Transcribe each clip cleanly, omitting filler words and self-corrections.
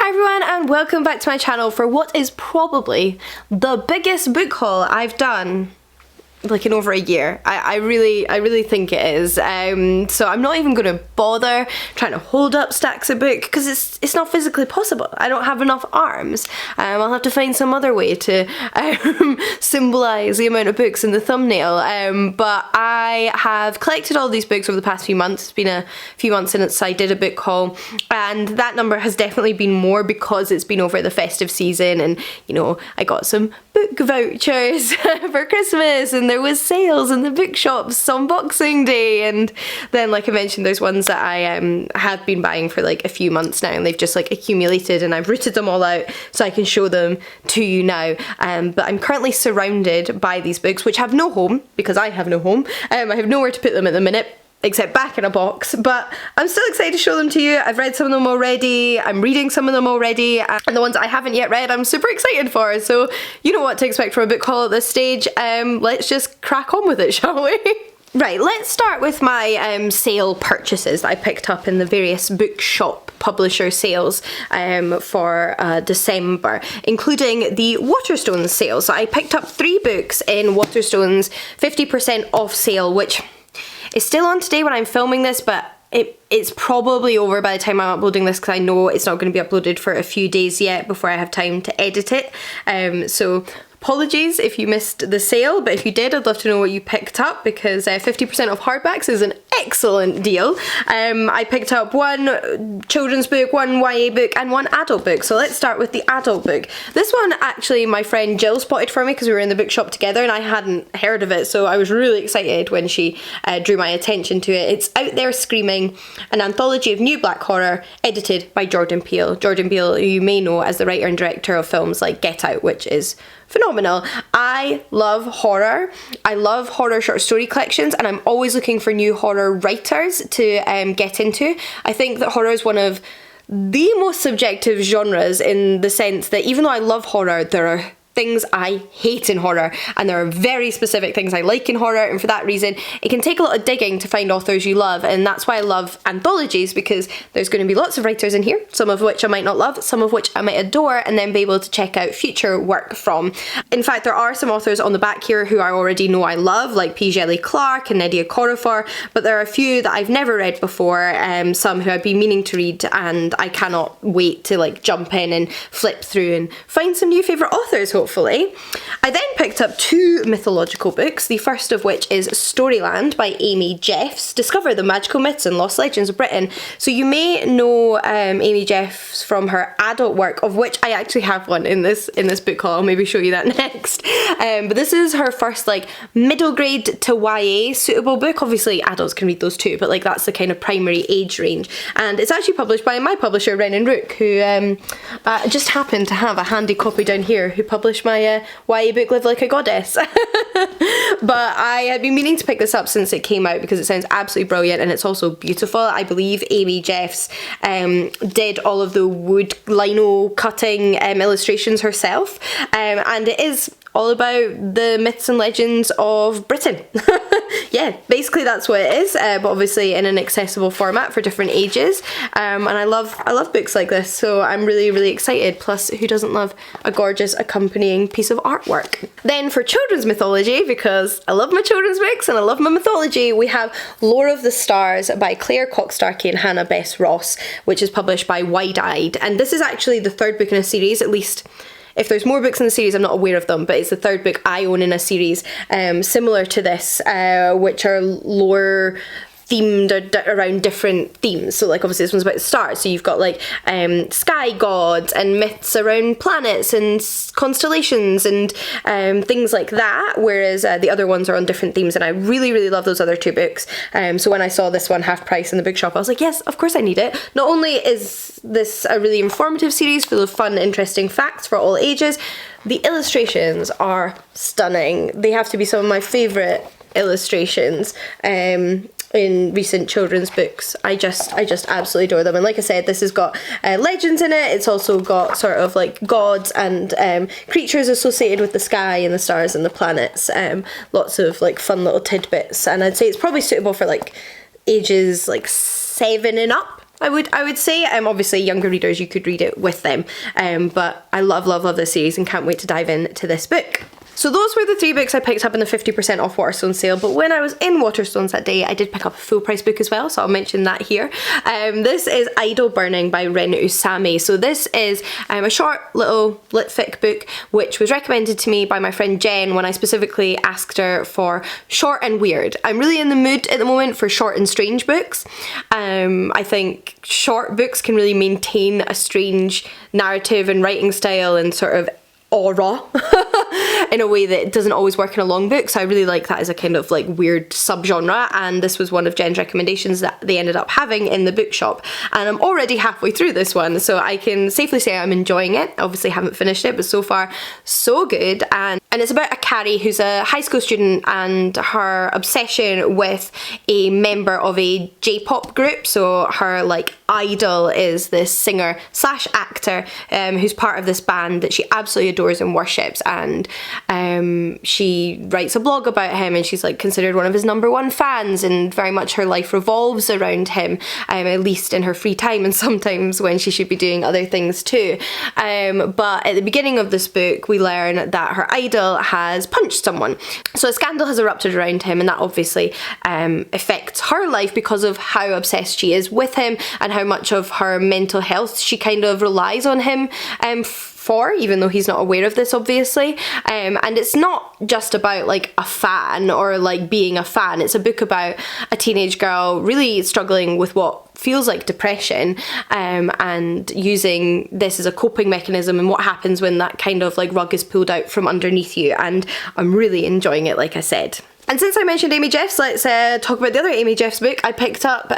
Hi everyone and welcome back to my channel for what is probably the biggest book haul I've done like in over a year. I really think it is. So I'm not even going to bother trying to hold up stacks of book because it's not physically possible. I don't have enough arms. I'll have to find some other way to symbolise the amount of books in the thumbnail. But I have collected all these books over the past few months. It's been a few months since I did a book haul, and that number has definitely been more because it's been over the festive season, and you know, I got some book vouchers for Christmas, and there was sales in the bookshops on Boxing Day, and then like I mentioned, there's ones that I have been buying for like a few months now, and they've just like accumulated, and I've rooted them all out so I can show them to you now. But I'm currently surrounded by these books which have no home because I have no home. I have nowhere to put them at the minute except back in a box, but I'm still excited to show them to you. I've read some of them already, I'm reading some of them already, and the ones I haven't yet read I'm super excited for, so you know what to expect from a book haul at this stage. Let's just crack on with it, shall we? Right, let's start with my sale purchases that I picked up in the various bookshop publisher sales for December, including the Waterstones sale. So I picked up 3 books in Waterstones 50% off sale, which is still on today when I'm filming this, but it's probably over by the time I'm uploading this because I know it's not going to be uploaded for a few days yet before I have time to edit it. So apologies if you missed the sale, but if you did, I'd love to know what you picked up, because 50% off hardbacks is an excellent deal. I picked up 1 children's book, 1 YA book, and 1 adult book. So let's start with the adult book. This one actually my friend Jill spotted for me because we were in the bookshop together and I hadn't heard of it, so I was really excited when she drew my attention to it. It's Out There Screaming, an anthology of new black horror edited by Jordan Peele. Jordan Peele, you may know as the writer and director of films like Get Out, which is phenomenal. I love horror. I love horror short story collections, and I'm always looking for new horror writers to get into. I think that horror is one of the most subjective genres, in the sense that even though I love horror, there are things I hate in horror, and there are very specific things I like in horror, and for that reason it can take a lot of digging to find authors you love, and that's why I love anthologies, because there's going to be lots of writers in here, some of which I might not love, some of which I might adore, and then be able to check out future work from. In fact, there are some authors on the back here who I already know I love, like P. Shelley Clark and Nydia Corafor, but there are a few that I've never read before, some who I've been meaning to read, and I cannot wait to like jump in and flip through and find some new favourite authors, hopefully. I then picked up 2 mythological books, the first of which is Storyland by Amy Jeffs, Discover the Magical Myths and Lost Legends of Britain. So you may know Amy Jeffs from her adult work, of which I actually have one in this book haul. I'll maybe show you that next. But this is her first like middle grade to YA suitable book. Obviously adults can read those too, but like that's the kind of primary age range. And it's actually published by my publisher Wren and Rook, who just happened to have a handy copy down here, who published my YA book Live Like a Goddess. But I had been meaning to pick this up since it came out because it sounds absolutely brilliant, and it's also beautiful. I believe Amy Jeffs did all of the wood lino cutting illustrations herself, and it is all about the myths and legends of Britain. Yeah, basically that's what it is, but obviously in an accessible format for different ages. And I love books like this, so I'm really excited. Plus, who doesn't love a gorgeous accompanying piece of artwork? Then for children's mythology, because I love my children's books and I love my mythology, we have Lore of the Stars by Claire Cox-Starkey and Hannah Bess Ross, which is published by Wide Eyed. And this is actually the 3rd book in a series, at least. If there's more books in the series, I'm not aware of them, but it's the 3rd book I own in a series similar to this, which are lore themed around different themes. So like obviously this one's about the stars, so you've got like sky gods and myths around planets and constellations and things like that, whereas the other ones are on different themes, and I really love those other 2 books. So when I saw this one half price in the bookshop, I was like, yes, of course I need it. Not only is this a really informative series full of fun, interesting facts for all ages, the illustrations are stunning. They have to be some of my favourite illustrations in recent children's books. I just absolutely adore them. And like I said, this has got legends in it. It's also got sort of like gods and creatures associated with the sky and the stars and the planets. Lots of like fun little tidbits. And I'd say it's probably suitable for like ages like 7 and up. I would say, obviously younger readers, you could read it with them, but I love, love, love this series and can't wait to dive into this book. So those were the 3 books I picked up in the 50% off Waterstones sale, but when I was in Waterstones that day, I did pick up a full price book as well, so I'll mention that here. This is Idle Burning by Rin Usame. So this is a short little lit fic book, which was recommended to me by my friend Jen when I specifically asked her for short and weird. I'm really in the mood at the moment for short and strange books. I think short books can really maintain a strange narrative and writing style and sort of aura in a way that doesn't always work in a long book, so I really like that as a kind of like weird subgenre, and this was one of Jen's recommendations that they ended up having in the bookshop, and I'm already halfway through this one, so I can safely say I'm enjoying it. Obviously haven't finished it, but so far so good. And it's about a Carrie who's a high school student and her obsession with a member of a J-pop group. So her like idol is this singer slash actor who's part of this band that she absolutely adores and worships, and she writes a blog about him, and she's like considered one of his #1 fans, and very much her life revolves around him, at least in her free time and sometimes when she should be doing other things too. But at the beginning of this book we learn that her idol has punched someone, so a scandal has erupted around him, and that obviously affects her life because of how obsessed she is with him and how much of her mental health she kind of relies on him for, even though he's not aware of this obviously. And it's not just about like a fan or like being a fan, it's a book about a teenage girl really struggling with what feels like depression, and using this as a coping mechanism and what happens when that kind of like rug is pulled out from underneath you, and I'm really enjoying it, like I said. And since I mentioned Amy Jeffs, let's talk about the other Amy Jeffs book I picked up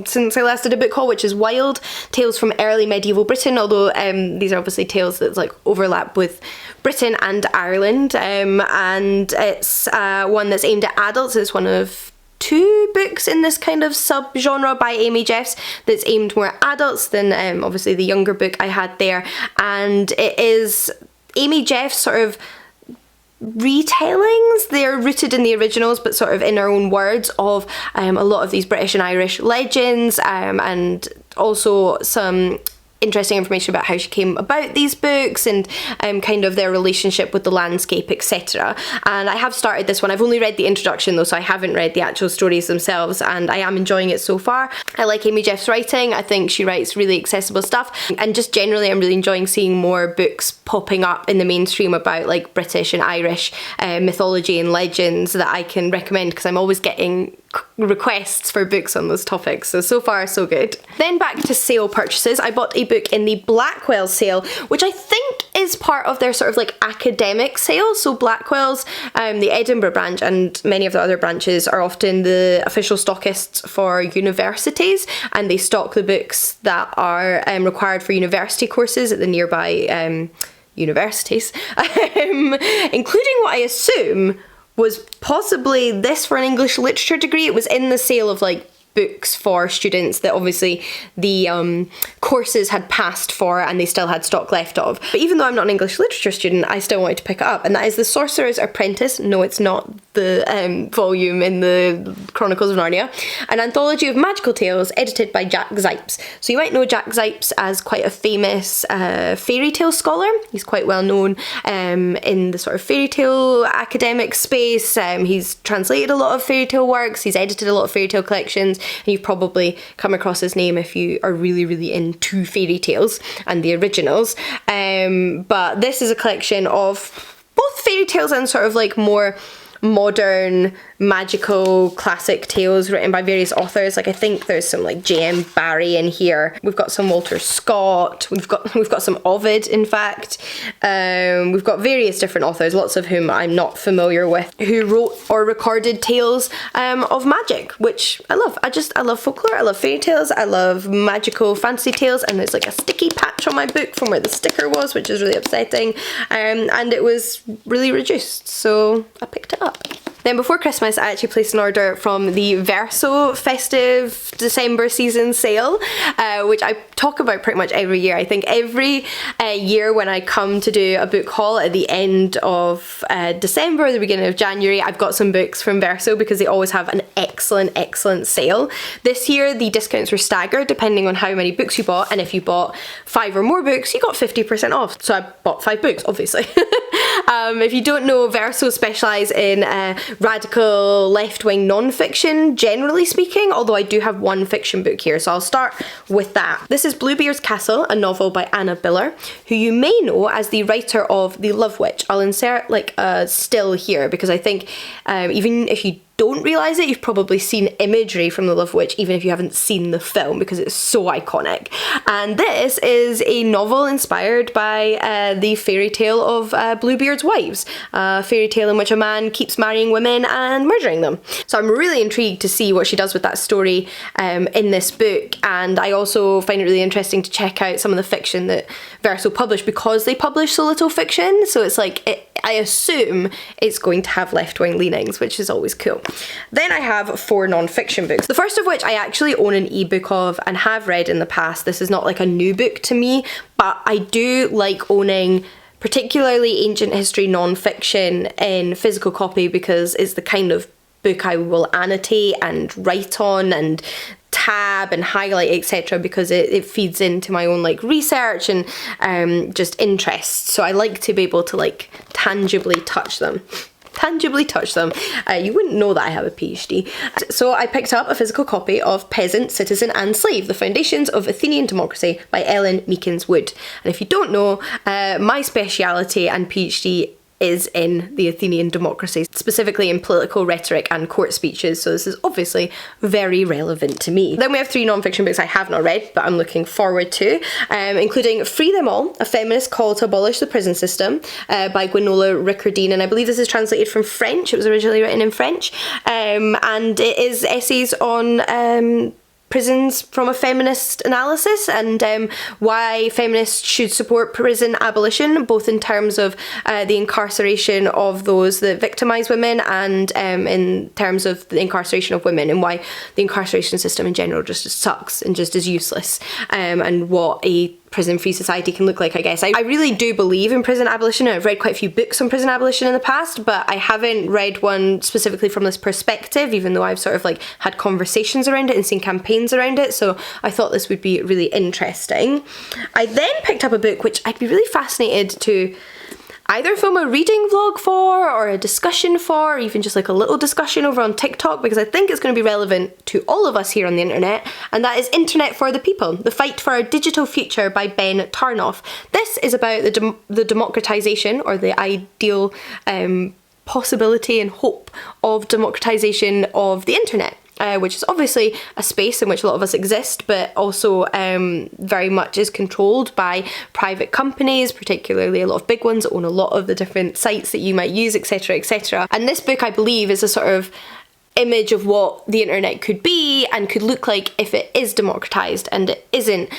since I last did a book haul, which is Wild, Tales from Early Medieval Britain, although these are obviously tales that like overlap with Britain and Ireland, and it's one that's aimed at adults. It's one of 2 books in this kind of sub-genre by Amy Jeffs that's aimed more at adults than obviously the younger book I had there, and it is Amy Jeffs sort of retellings. They're rooted in the originals but sort of in her own words of a lot of these British and Irish legends, and also some interesting information about how she came about these books and kind of their relationship with the landscape, etc. And I have started this one. I've only read the introduction though, so I haven't read the actual stories themselves, and I am enjoying it so far. I like Amy Jeffs' writing. I think she writes really accessible stuff, and just generally I'm really enjoying seeing more books popping up in the mainstream about like British and Irish mythology and legends that I can recommend, because I'm always getting requests for books on those topics, so far so good. Then back to sale purchases. I bought a book in the Blackwell sale, which I think is part of their sort of like academic sale. So Blackwell's, the Edinburgh branch and many of the other branches are often the official stockists for universities, and they stock the books that are required for university courses at the nearby universities, including what I assume was possibly this for an English literature degree. It was in the sale of like books for students that obviously the courses had passed for and they still had stock left of. But even though I'm not an English literature student, I still wanted to pick it up, and that is The Sorcerer's Apprentice. No, it's not the volume in the Chronicles of Narnia. An anthology of magical tales edited by Jack Zipes. So you might know Jack Zipes as quite a famous fairy tale scholar. He's quite well known in the sort of fairy tale academic space. He's translated a lot of fairy tale works, he's edited a lot of fairy tale collections, and you've probably come across his name if you are really, really into fairy tales and the originals. But this is a collection of both fairy tales and sort of like more modern magical classic tales written by various authors. Like I think there's some like J.M. Barrie in here. We've got some Walter Scott. We've got some Ovid, in fact. We've got various different authors, lots of whom I'm not familiar with, who wrote or recorded tales of magic, which I love. I love folklore. I love fairy tales. I love magical fantasy tales. And there's like a sticky patch on my book from where the sticker was, which is really upsetting. And it was really reduced, so I picked it up. up. Then before Christmas, I actually placed an order from the Verso festive December season sale, which I talk about pretty much every year. I think every year when I come to do a book haul at the end of December or the beginning of January, I've got some books from Verso because they always have an excellent sale. This year, the discounts were staggered depending on how many books you bought, and if you bought 5 or more books, you got 50% off. So I bought 5 books, obviously. If you don't know, Verso specialise in radical left-wing non-fiction, generally speaking, although I do have one fiction book here, so I'll start with that. This is Bluebeard's Castle, a novel by Anna Biller, who you may know as the writer of The Love Witch. I'll insert like a still here because I think even if you don't realise it, you've probably seen imagery from The Love Witch even if you haven't seen the film because it's so iconic. And this is a novel inspired by the fairy tale of Bluebeard's Wives, a fairy tale in which a man keeps marrying women and murdering them. So I'm really intrigued to see what she does with that story in this book, and I also find it really interesting to check out some of the fiction that Verso published because they publish so little fiction, so it's like I assume it's going to have left-wing leanings, which is always cool. Then I have 4 non-fiction books. The first of which I actually own an ebook of and have read in the past. This is not like a new book to me, but I do like owning particularly ancient history non-fiction in physical copy because it's the kind of book I will annotate and write on and tab and highlight, etc., because it feeds into my own like research and just interests. So I like to be able to like tangibly touch them. You wouldn't know that I have a PhD. So I picked up a physical copy of Peasant, Citizen and Slave, The Foundations of Athenian Democracy by Ellen Meekins Wood. And if you don't know, my speciality and PhD is in the Athenian democracy, specifically in political rhetoric and court speeches, so this is obviously very relevant to me. Then we have 3 non-fiction books I have not read, but I'm looking forward to, including Free Them All, A Feminist Call to Abolish the Prison System by Gwenola Rickardine, and I believe this is translated from French. It was originally written in French, and it is essays on prisons from a feminist analysis and why feminists should support prison abolition, both in terms of the incarceration of those that victimise women and in terms of the incarceration of women, and why the incarceration system in general just sucks and just is useless, and what a prison-free society can look like, I guess. I really do believe in prison abolition, and I've read quite a few books on prison abolition in the past, but I haven't read one specifically from this perspective, even though I've sort of like had conversations around it and seen campaigns around it, so I thought this would be really interesting. I then picked up a book which I'd be really fascinated to either film a reading vlog for, or a discussion for, or even just like a little discussion over on TikTok, because I think it's going to be relevant to all of us here on the internet, and that is Internet for the People, The Fight for Our Digital Future by Ben Tarnoff. This is about the democratisation, or the ideal possibility and hope of democratisation of the internet. Which is obviously a space in which a lot of us exist, but also very much is controlled by private companies, particularly a lot of big ones that own a lot of the different sites that you might use, etc, etc. And this book, I believe, is a sort of image of what the internet could be and could look like if it is democratised and it isn't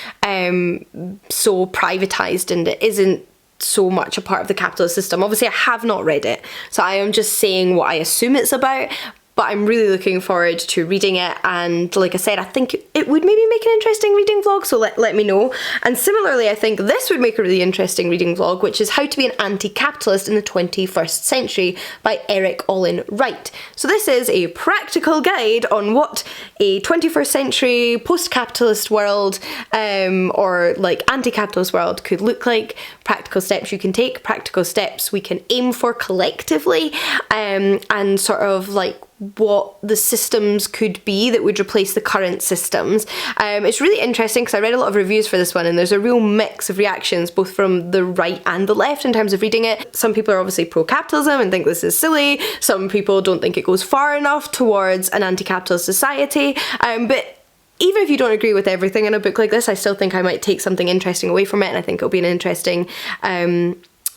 so privatised and it isn't so much a part of the capitalist system. Obviously, I have not read it, so I am just saying what I assume it's about, but I'm really looking forward to reading it, and like I said, I think it would maybe make an interesting reading vlog, so let me know. And similarly, I think this would make a really interesting reading vlog, which is How to be an Anti-Capitalist in the 21st Century by Eric Olin Wright. So this is a practical guide on what a 21st century post-capitalist world or like anti-capitalist world could look like, practical steps you can take, practical steps we can aim for collectively, and sort of like what the systems could be that would replace the current systems. It's really interesting because I read a lot of reviews for this one, and there's a real mix of reactions both from the right and the left in terms of reading it. Some people are obviously pro-capitalism and think this is silly. Some people don't think it goes far enough towards an anti-capitalist society. But even if you don't agree with everything in a book like this, I still think I might take something interesting away from it, and I think it'll be an interesting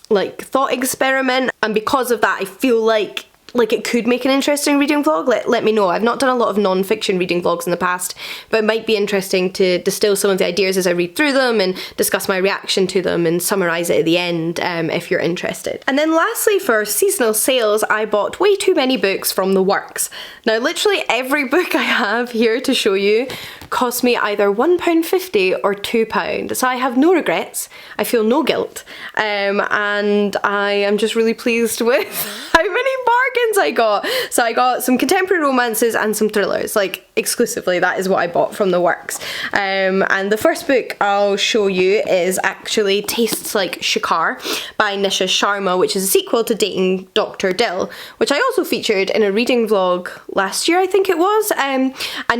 like thought experiment. And because of that, I feel like like it could make an interesting reading vlog, let me know. I've not done a lot of non-fiction reading vlogs in the past, but it might be interesting to distill some of the ideas as I read through them and discuss my reaction to them and summarise it at the end if you're interested. And then lastly, for seasonal sales, I bought way too many books from the works. Now literally every book I have here to show you cost me either £1.50 or £2, so I have no regrets, I feel no guilt, and I am just really pleased with how many bargains I got. So I got some contemporary romances and some thrillers, like exclusively that is what I bought from the works. And the first book I'll show you is actually Tastes Like Shikar by Nisha Sharma, which is a sequel to Dating Dr. Dill, which I also featured in a reading vlog last year, I think it was, and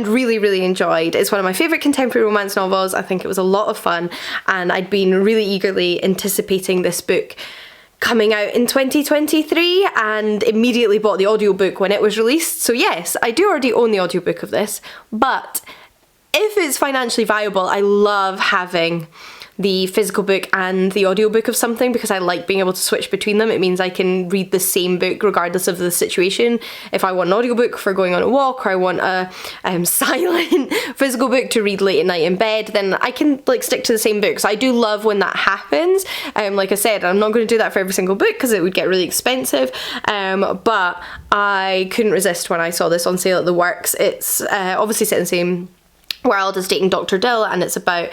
really enjoyed. It's one of my favourite contemporary romance novels. I think it was a lot of fun, and I'd been really eagerly anticipating this book coming out in 2023 and immediately bought the audiobook when it was released. So yes, I do already own the audiobook of this, but if it's financially viable, I love having the physical book and the audiobook of something because I like being able to switch between them. It means I can read the same book regardless of the situation. If I want an audiobook for going on a walk, or I want a silent physical book to read late at night in bed, then I can like stick to the same book. So I do love when that happens. Like I said, I'm not going to do that for every single book because it would get really expensive, but I couldn't resist when I saw this on sale at the works. It's obviously set in the same world as Dating Dr. Dill, and it's about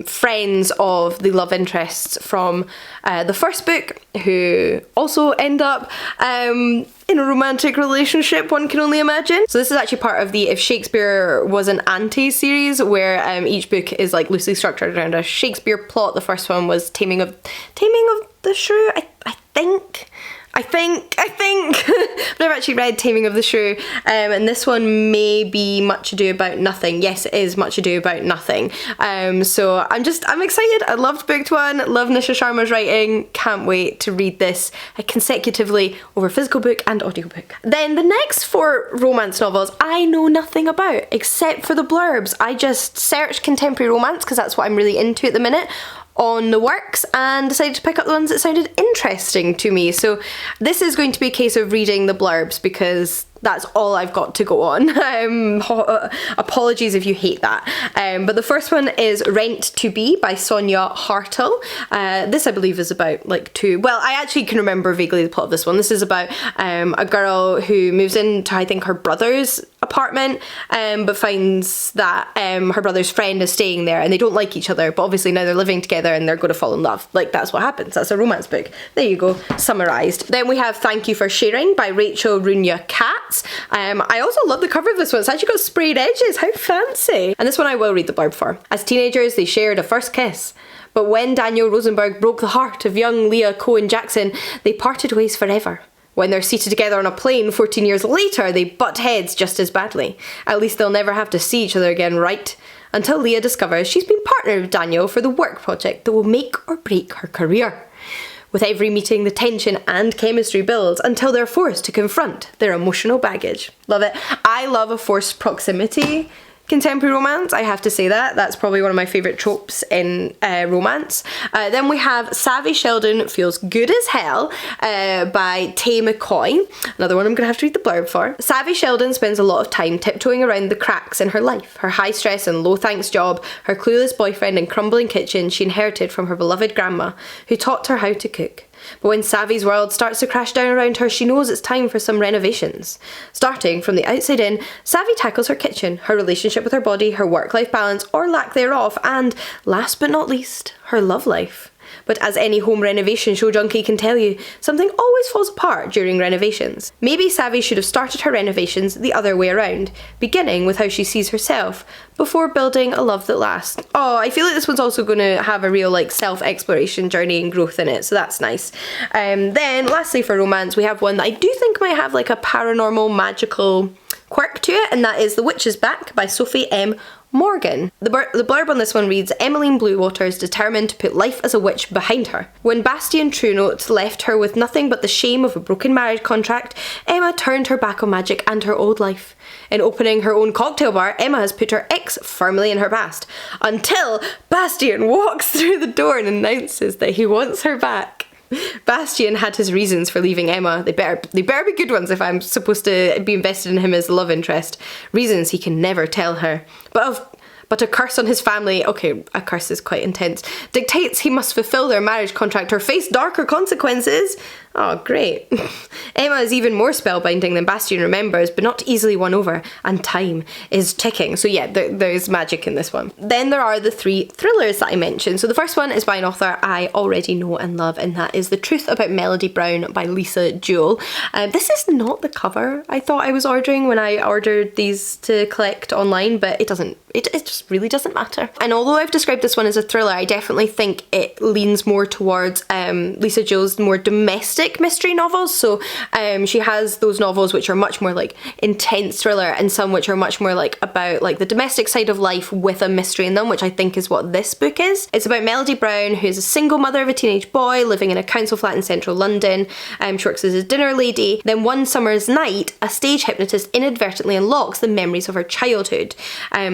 friends of the love interests from the first book who also end up in a romantic relationship, one can only imagine. So this is actually part of the If Shakespeare Was an Ante series, where each book is like loosely structured around a Shakespeare plot. The first one was Taming of the Shrew, I think. I've never actually read Taming of the Shrew, and this one may be Much Ado About Nothing. Yes, it is Much Ado About Nothing. So I'm excited. I loved book one, love Nisha Sharma's writing, can't wait to read this consecutively over physical book and audiobook. Then the next 4 romance novels I know nothing about except for the blurbs. I just searched contemporary romance because that's what I'm really into at the minute on the works and decided to pick up the ones that sounded interesting to me. So this is going to be a case of reading the blurbs because that's all I've got to go on. Apologies if you hate that. But the first one is Rent to Be by Sonia Hartle. This I believe is about like I actually can remember vaguely the plot of this one. This is about a girl who moves into I think her brother's apartment, but finds that her brother's friend is staying there and they don't like each other, but obviously now they're living together and they're going to fall in love. Like that's what happens. That's a romance book. There you go, summarised. Then we have Thank You for Sharing by Rachel Runya Katz. I also love the cover of this one. It's actually got sprayed edges. How fancy. And this one I will read the blurb for. As teenagers, they shared a first kiss. But when Daniel Rosenberg broke the heart of young Leah Cohen Jackson, they parted ways forever. When they're seated together on a plane 14 years later, they butt heads just as badly. At least they'll never have to see each other again, right? Until Leah discovers she's been partnered with Daniel for the work project that will make or break her career. With every meeting, the tension and chemistry builds until they're forced to confront their emotional baggage. Love it. I love a forced proximity contemporary romance, I have to say that. That's probably one of my favourite tropes in romance. Then we have Savvy Sheldon Feels Good as Hell by Tay McCoy. Another one I'm going to have to read the blurb for. Savvy Sheldon spends a lot of time tiptoeing around the cracks in her life. Her high stress and low thanks job, her clueless boyfriend and crumbling kitchen she inherited from her beloved grandma, who taught her how to cook. But when Savvy's world starts to crash down around her, she knows it's time for some renovations. Starting from the outside in, Savvy tackles her kitchen, her relationship with her body, her work-life balance, or lack thereof, and, last but not least, her love life. But as any home renovation show junkie can tell you, something always falls apart during renovations. Maybe Savvy should have started her renovations the other way around, beginning with how she sees herself, before building a love that lasts. Oh, I feel like this one's also going to have a real like self-exploration journey and growth in it, so that's nice. Then lastly for romance, we have one that I do think might have like a paranormal magical quirk to it, and that is The Witch is Back by Sophie M. Morgan. The blurb on this one reads, Emmeline Bluewater is determined to put life as a witch behind her. When Bastian Truenote left her with nothing but the shame of a broken marriage contract, Emma turned her back on magic and her old life. In opening her own cocktail bar, Emma has put her ex firmly in her past, until Bastian walks through the door and announces that he wants her back. Bastian had his reasons for leaving Emma. They better be good ones if I'm supposed to be invested in him as the love interest. Reasons he can never tell her. But a curse on his family, okay, a curse is quite intense, dictates he must fulfill their marriage contract or face darker consequences. Oh, great. Emma is even more spellbinding than Bastian remembers, but not easily won over, and time is ticking. So yeah, there's magic in this one. Then there are the 3 thrillers that I mentioned. So the first one is by an author I already know and love, and that is The Truth About Melody Brown by Lisa Jewell. This is not the cover I thought I was ordering when I ordered these to collect online, but it just really doesn't matter. And although I've described this one as a thriller, I definitely think it leans more towards Lisa Jewell's more domestic mystery novels. So she has those novels which are much more like intense thriller, and some which are much more like about like the domestic side of life with a mystery in them, which I think is what this book is. It's about Melody Brown, who is a single mother of a teenage boy living in a council flat in central London. She works as a dinner lady. Then one summer's night, a stage hypnotist inadvertently unlocks the memories of her childhood.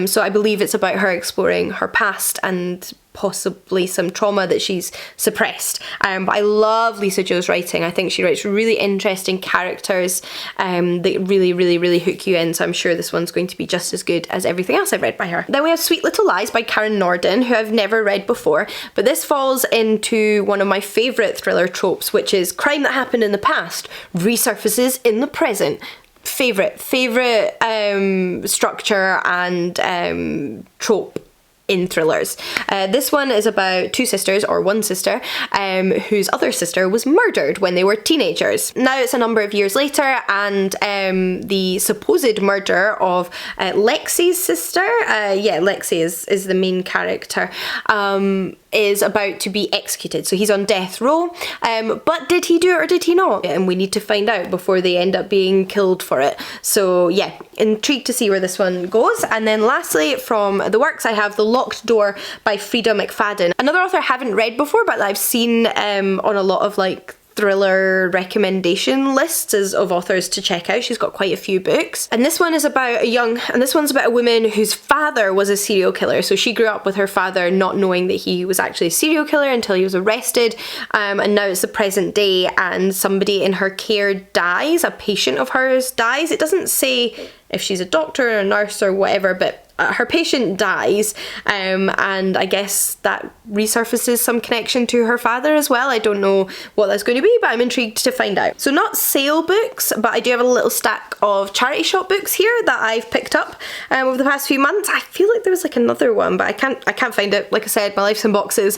So I believe it's about her exploring her past and possibly some trauma that she's suppressed. But I love Lisa Jewell's writing. I think she writes really interesting characters that really hook you in, so I'm sure this one's going to be just as good as everything else I've read by her. Then we have Sweet Little Lies by Karen Norden, who I've never read before, but this falls into one of my favourite thriller tropes, which is crime that happened in the past resurfaces in the present. Favorite structure and trope in thrillers. This one is about 2 sisters, or one sister, whose other sister was murdered when they were teenagers. Now it's a number of years later, and the supposed murder of Lexi's sister, Lexi is the main character, is about to be executed. So he's on death row, but did he do it or did he not? And we need to find out before they end up being killed for it. So yeah, intrigued to see where this one goes. And then lastly, from the works, I have The Locked Door by Frida McFadden. Another author I haven't read before, but I've seen on a lot of like thriller recommendation lists of authors to check out. She's got quite a few books, and this one is about a woman whose father was a serial killer. So she grew up with her father not knowing that he was actually a serial killer until he was arrested, and now it's the present day, and somebody in her care dies, a patient of hers dies. It doesn't say if she's a doctor or a nurse or whatever, but her patient dies, and I guess that resurfaces some connection to her father as well. I don't know what that's going to be, but I'm intrigued to find out. So not sale books, but I do have a little stack of charity shop books here that I've picked up over the past few months. I feel like there was like another one, but I can't find it. Like I said, my life's in boxes.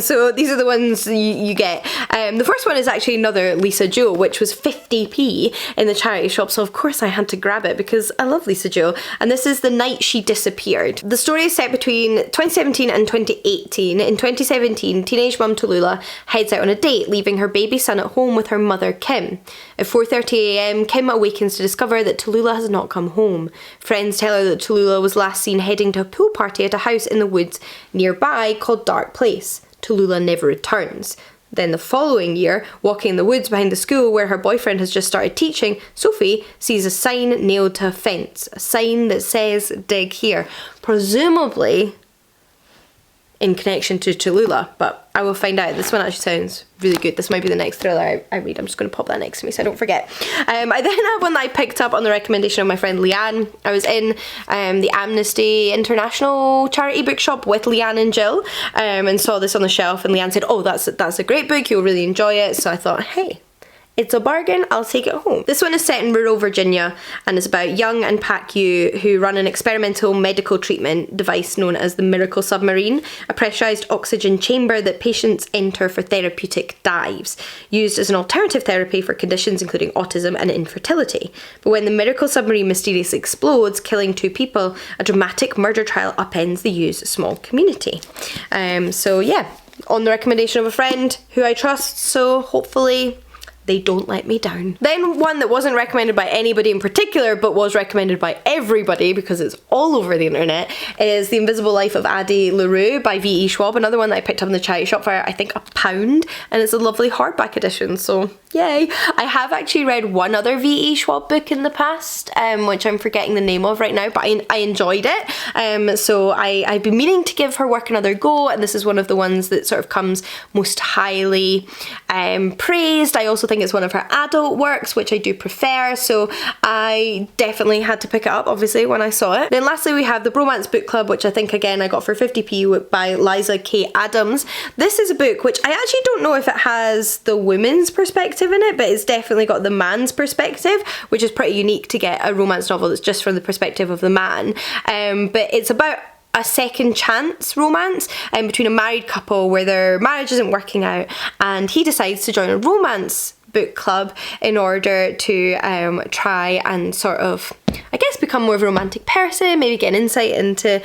So these are the ones you get. The first one is actually another Lisa Jewell, which was 50p in the charity shop, so of course I had to grab it because I love Lisa Jewell. And this is The Night She Disappeared. The story is set between 2017 and 2018. In 2017, teenage mum Tallulah heads out on a date, leaving her baby son at home with her mother Kim. At 4:30 a.m, Kim awakens to discover that Tallulah has not come home. Friends tell her that Tallulah was last seen heading to a pool party at a house in the woods nearby called Dark Place. Tallulah never returns. Then the following year, walking in the woods behind the school where her boyfriend has just started teaching, Sophie sees a sign nailed to a fence, a sign that says "dig here," presumably in connection to Tallulah, but I will find out. This one actually sounds really good. This might be the next thriller I read. I'm just going to pop that next to me so I don't forget. I then have one that I picked up on the recommendation of my friend Leanne. I was in the Amnesty International charity bookshop with Leanne and Jill, and saw this on the shelf, and Leanne said, oh, that's a great book, you'll really enjoy it. So I thought, hey, it's a bargain, I'll take it home. This one is set in rural Virginia and is about Young and Pak Yu, who run an experimental medical treatment device known as the Miracle Submarine, a pressurized oxygen chamber that patients enter for therapeutic dives, used as an alternative therapy for conditions including autism and infertility. But when the Miracle Submarine mysteriously explodes, killing 2 people, a dramatic murder trial upends the Yu's small community. So yeah, on the recommendation of a friend who I trust, so hopefully They Don't Let Me Down. Then one that wasn't recommended by anybody in particular, but was recommended by everybody because it's all over the internet, is The Invisible Life of Addie LaRue by V.E. Schwab. Another one that I picked up in the charity shop for, I think, £1, and it's a lovely hardback edition, so yay. I have actually read one other V.E. Schwab book in the past, which I'm forgetting the name of right now, but I enjoyed it. So I've been meaning to give her work another go, and this is one of the ones that sort of comes most highly praised. I also think it's one of her adult works, which I do prefer, so I definitely had to pick it up, obviously, when I saw it. Then lastly, we have The Bromance Book Club, which I think, again, I got for 50p by Liza K. Adams. This is a book which I actually don't know if it has the women's perspective in it, but it's definitely got the man's perspective, which is pretty unique to get a romance novel that's just from the perspective of the man. But it's about a second chance romance between a married couple where their marriage isn't working out, and he decides to join a romance book club in order to try and sort of, I guess, become more of a romantic person, maybe get an insight into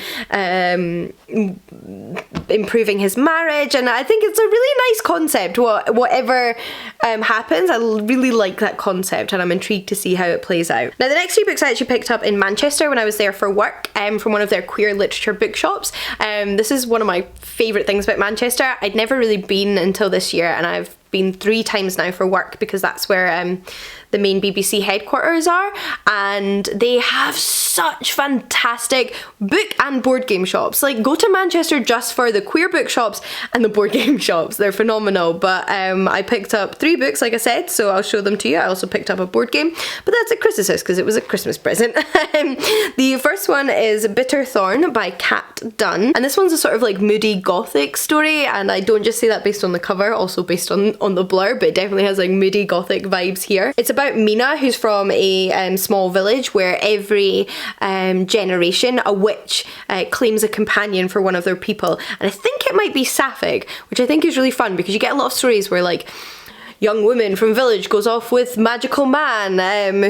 improving his marriage. And I think it's a really nice concept. Whatever happens, I really like that concept, and I'm intrigued to see how it plays out. Now, the next 3 books I actually picked up in Manchester when I was there for work, from one of their queer literature bookshops. This is one of my favourite things about Manchester. I'd never really been until this year, and I've been 3 times now for work because that's where the main BBC headquarters are, and they have such fantastic book and board game shops. Like, go to Manchester just for the queer bookshops and the board game shops. They're phenomenal. But I picked up 3 books, like I said, so I'll show them to you. I also picked up a board game, but that's at Chris's because it was a Christmas present. The first one is Bitter Thorn by Kat Dunn, and this one's a sort of like moody gothic story, and I don't just say that based on the cover, also based on the blur, but it definitely has like moody gothic vibes here. It's about Mina, who's from a small village where every generation a witch claims a companion for one of their people, and I think it might be Sapphic, which I think is really fun because you get a lot of stories where like young woman from village goes off with magical man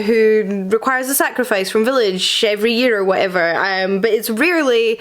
who requires a sacrifice from village every year or whatever, but it's rarely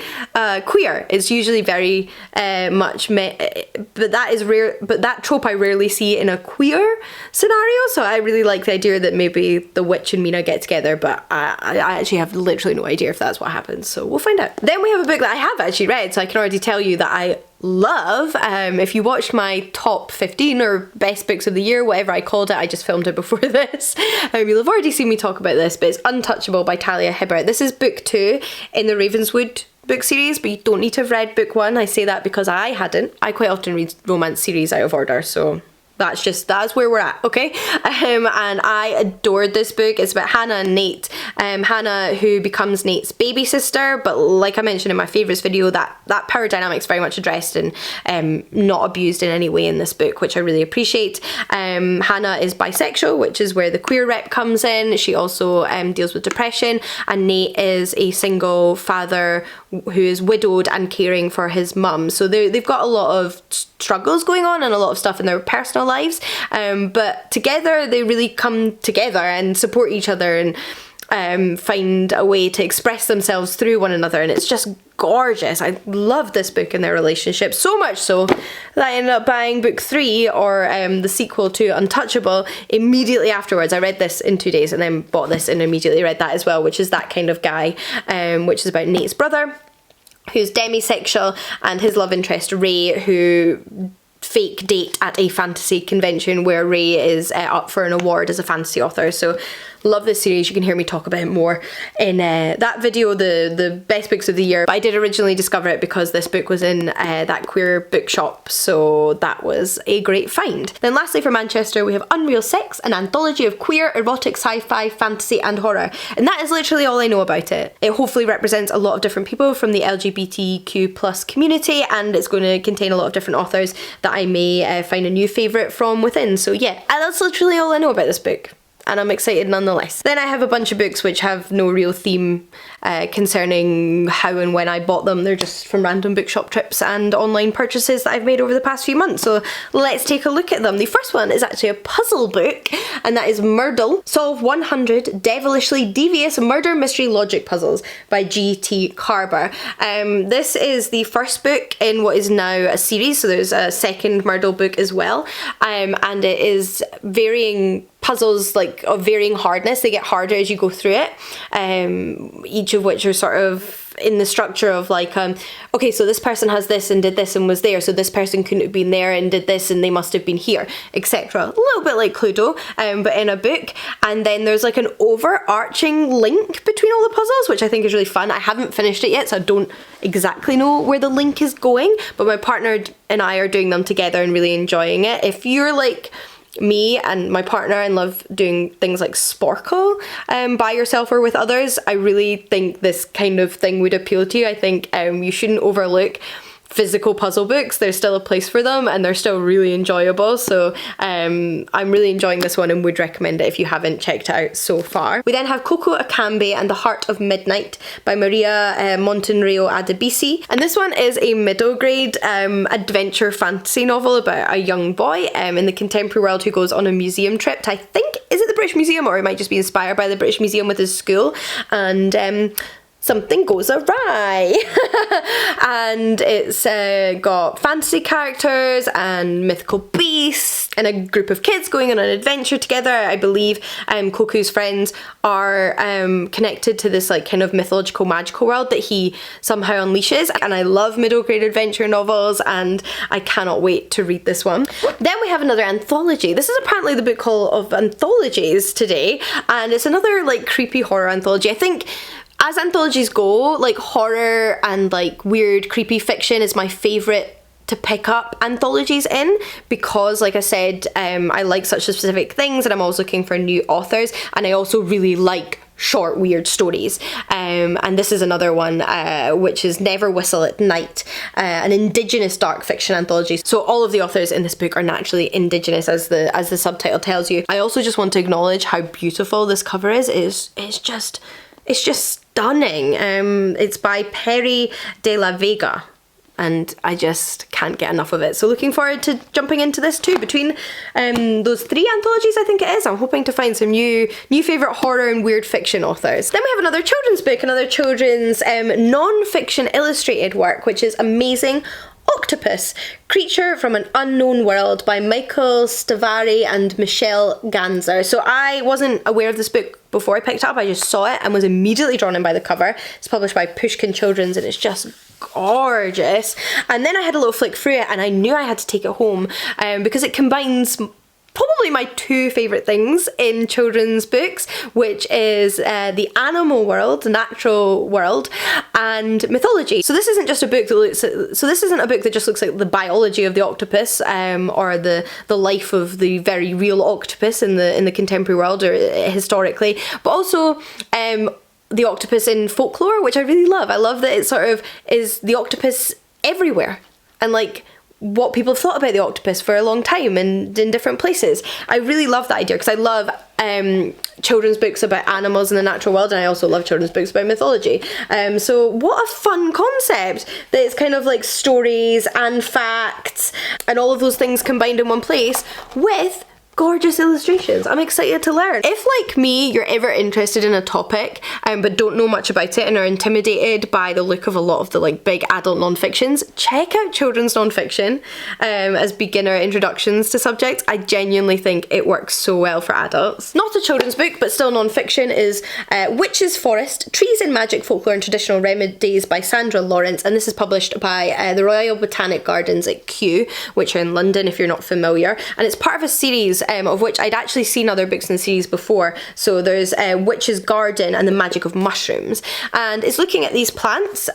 queer. It's usually very much but that is rare, but that trope I rarely see in a queer scenario, so I really like the idea that maybe the witch and Mina get together, but I actually have literally no idea if that's what happens, so we'll find out. Then we have a book that I have actually read, so I can already tell you that I love. If you watched my top 15 or best books of the year, whatever I called it, I just filmed it before this, you'll have already seen me talk about this, but it's Untouchable by Talia Hibbert. This is book 2 in the Ravenswood book series, but you don't need to have read book 1. I say that because I hadn't. I quite often read romance series out of order, so that's where we're at, okay? And I adored this book. It's about Hannah and Nate. Hannah, who becomes Nate's baby sister, but like I mentioned in my favourites video, that power dynamic's very much addressed and not abused in any way in this book, which I really appreciate. Hannah is bisexual, which is where the queer rep comes in. She also deals with depression, and Nate is a single father who is widowed and caring for his mum. So they've got a lot of struggles going on and a lot of stuff in their personal lives, but together they really come together and support each other and find a way to express themselves through one another, and it's just gorgeous. I love this book and their relationship, so much so that I ended up buying book 3, or the sequel to Untouchable, immediately afterwards. I read this in 2 days and then bought this and immediately read that as well, which is That Kind of Guy, which is about Nate's brother, who's demisexual, and his love interest Ray, who fake date at a fantasy convention where Ray is up for an award as a fantasy author. So love this series. You can hear me talk about it more in that video, the best books of the year. But I did originally discover it because this book was in that queer bookshop, so that was a great find. Then lastly for Manchester, we have Unreal Sex, an anthology of queer, erotic, sci-fi, fantasy and horror. And that is literally all I know about it. It hopefully represents a lot of different people from the LGBTQ+ community, and it's going to contain a lot of different authors that I may find a new favourite from within. So yeah, and that's literally all I know about this book. and I'm excited nonetheless. Then I have a bunch of books which have no real theme concerning how and when I bought them. They're just from random bookshop trips and online purchases that I've made over the past few months. So let's take a look at them. The first one is actually a puzzle book, and that is Myrtle, Solve 100 Devilishly Devious Murder Mystery Logic Puzzles by G.T. Carber. This is the first book in what is now a series, so there's a second Myrtle book as well, and it is varying puzzles, like of varying hardness. They get harder as you go through it, each of which are sort of in the structure of like, okay, so this person has this and did this and was there, so this person couldn't have been there and did this and they must have been here, etc. A little bit like Cluedo, but in a book. And then there's like an overarching link between all the puzzles, which I think is really fun. I haven't finished it yet, so I don't exactly know where the link is going, but my partner and I are doing them together and really enjoying it. If you're like me and my partner and love doing things like Sporkle by yourself or with others, I really think this kind of thing would appeal to you. I think you shouldn't overlook physical puzzle books. There's still a place for them and they're still really enjoyable. So I'm really enjoying this one and would recommend it if you haven't checked it out so far. We then have Coco Akambe and the Heart of Midnight by Maria Montenreo Adebisi. And this one is a middle grade adventure fantasy novel about a young boy in the contemporary world who goes on a museum trip to, I think, is it the British Museum, or it might just be inspired by the British Museum with his school, and something goes awry. And it's got fantasy characters and mythical beasts and a group of kids going on an adventure together. I believe Koku's friends are connected to this like kind of mythological magical world that he somehow unleashes. And I love middle grade adventure novels and I cannot wait to read this one. Then we have another anthology. This is apparently the book haul of anthologies today, and it's another like creepy horror anthology. I think as anthologies go, like horror and like weird creepy fiction is my favourite to pick up anthologies in, because like I said, I like such specific things and I'm always looking for new authors, and I also really like short weird stories, and this is another one which is Never Whistle at Night, an indigenous dark fiction anthology. So all of the authors in this book are naturally indigenous, as the subtitle tells you. I also just want to acknowledge how beautiful this cover is. It's just stunning. It's by Perry de la Vega, and I just can't get enough of it. So looking forward to jumping into this too. Between those 3 anthologies, I think it is, I'm hoping to find some new favourite horror and weird fiction authors. Then we have another children's book, another children's non-fiction illustrated work, which is Amazing Octopus, Creature from an Unknown World by Michael Stavari and Michelle Ganzer. So I wasn't aware of this book before I picked it up. I just saw it and was immediately drawn in by the cover. It's published by Pushkin Children's and it's just gorgeous. And then I had a little flick through it and I knew I had to take it home because it combines probably my 2 favourite things in children's books, which is the animal world, the natural world, and mythology. So this isn't just a book that looks at, so this isn't a book that just looks like the biology of the octopus or the life of the very real octopus in the contemporary world or historically, but also the octopus in folklore, which I really love. I love that it sort of is the octopus everywhere, and like what people have thought about the octopus for a long time and in different places. I really love that idea because I love children's books about animals in the natural world, and I also love children's books about mythology. So what a fun concept that it's kind of like stories and facts and all of those things combined in one place with gorgeous illustrations. I'm excited to learn. If, like me, you're ever interested in a topic but don't know much about it and are intimidated by the look of a lot of the like big adult non-fictions, check out children's non-fiction as beginner introductions to subjects. I genuinely think it works so well for adults. Not a children's book, but still non-fiction, is Witch's Forest, Trees and Magic, Folklore and Traditional Remedies by Sandra Lawrence, and this is published by the Royal Botanic Gardens at Kew, which are in London if you're not familiar, and it's part of a series of which I'd actually seen other books in the series before. So there's Witch's Garden and the Magic of Mushrooms, and it's looking at these plants,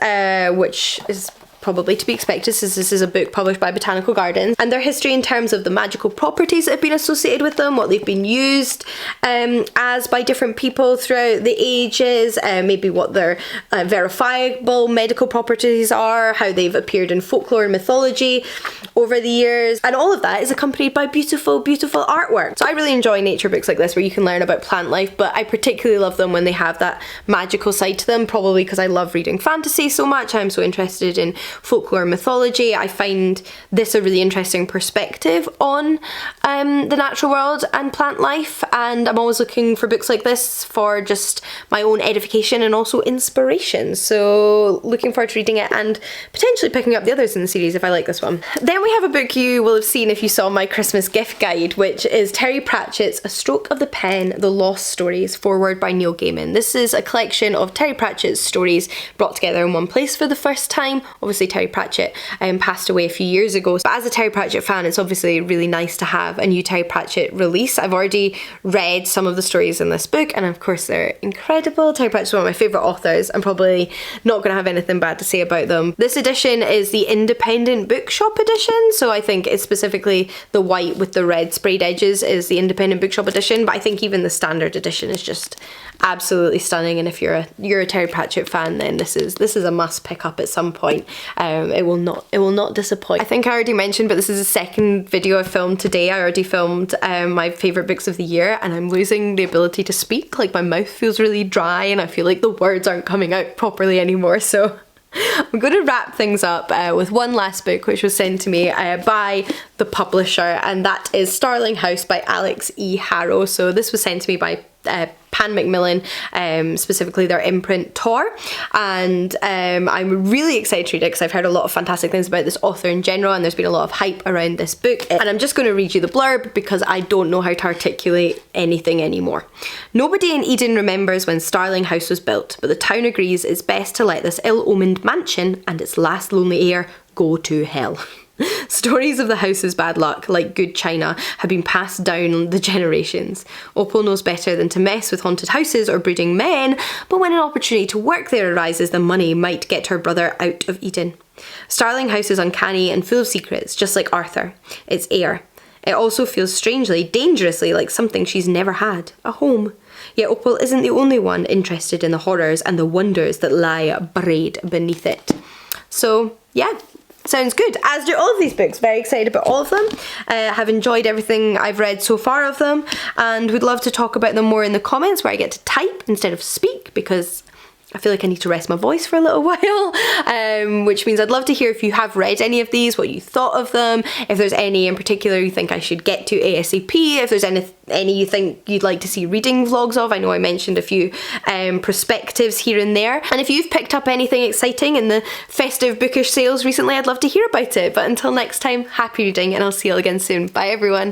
which is probably to be expected since this is a book published by Botanical Gardens, and their history in terms of the magical properties that have been associated with them, what they've been used as by different people throughout the ages, maybe what their verifiable medical properties are, how they've appeared in folklore and mythology over the years, and all of that is accompanied by beautiful, beautiful artwork. So I really enjoy nature books like this where you can learn about plant life, but I particularly love them when they have that magical side to them, probably because I love reading fantasy so much. I'm so interested in folklore and mythology. I find this a really interesting perspective on the natural world and plant life, and I'm always looking for books like this for just my own edification and also inspiration. So looking forward to reading it and potentially picking up the others in the series if I like this one. Then we have a book you will have seen if you saw my Christmas gift guide, which is Terry Pratchett's A Stroke of the Pen, The Lost Stories, foreword by Neil Gaiman. This is a collection of Terry Pratchett's stories brought together in one place for the first time. Obviously Terry Pratchett passed away a few years ago, but as a Terry Pratchett fan it's obviously really nice to have a new Terry Pratchett release. I've already read some of the stories in this book and of course they're incredible. Terry Pratchett's one of my favourite authors. I'm probably not going to have anything bad to say about them. This edition is the independent bookshop edition, so I think it's specifically the white with the red sprayed edges is the independent bookshop edition, but I think even the standard edition is just absolutely stunning, and if you're a Terry Pratchett fan, then this is a must pick up at some point. It will not disappoint. I think I already mentioned, but this is the second video I filmed today. I already filmed my favourite books of the year, and I'm losing the ability to speak. Like my mouth feels really dry and I feel like the words aren't coming out properly anymore, so I'm going to wrap things up with one last book which was sent to me by the publisher, and that is Starling House by Alex E. Harrow. So this was sent to me by Pan Macmillan, specifically their imprint Tor, and I'm really excited to read it because I've heard a lot of fantastic things about this author in general, and there's been a lot of hype around this book, and I'm just going to read you the blurb because I don't know how to articulate anything anymore. Nobody in Eden remembers when Starling House was built, but the town agrees it's best to let this ill-omened mansion and its last lonely heir go to hell. Stories of the house's bad luck, like good china, have been passed down the generations. Opal knows better than to mess with haunted houses or brooding men, but when an opportunity to work there arises, the money might get her brother out of Eden. Starling House is uncanny and full of secrets, just like Arthur, its heir. It also feels strangely, dangerously like something she's never had, a home. Yet Opal isn't the only one interested in the horrors and the wonders that lie buried beneath it. So, yeah. Sounds good, as do all of these books. Very excited about all of them. Have enjoyed everything I've read so far of them, and would love to talk about them more in the comments where I get to type instead of speak, because I feel like I need to rest my voice for a little while, which means I'd love to hear if you have read any of these, what you thought of them, if there's any in particular you think I should get to ASAP, if there's any you think you'd like to see reading vlogs of. I know I mentioned a few perspectives here and there, and if you've picked up anything exciting in the festive bookish sales recently, I'd love to hear about it. But until next time, happy reading, and I'll see you all again soon. Bye everyone.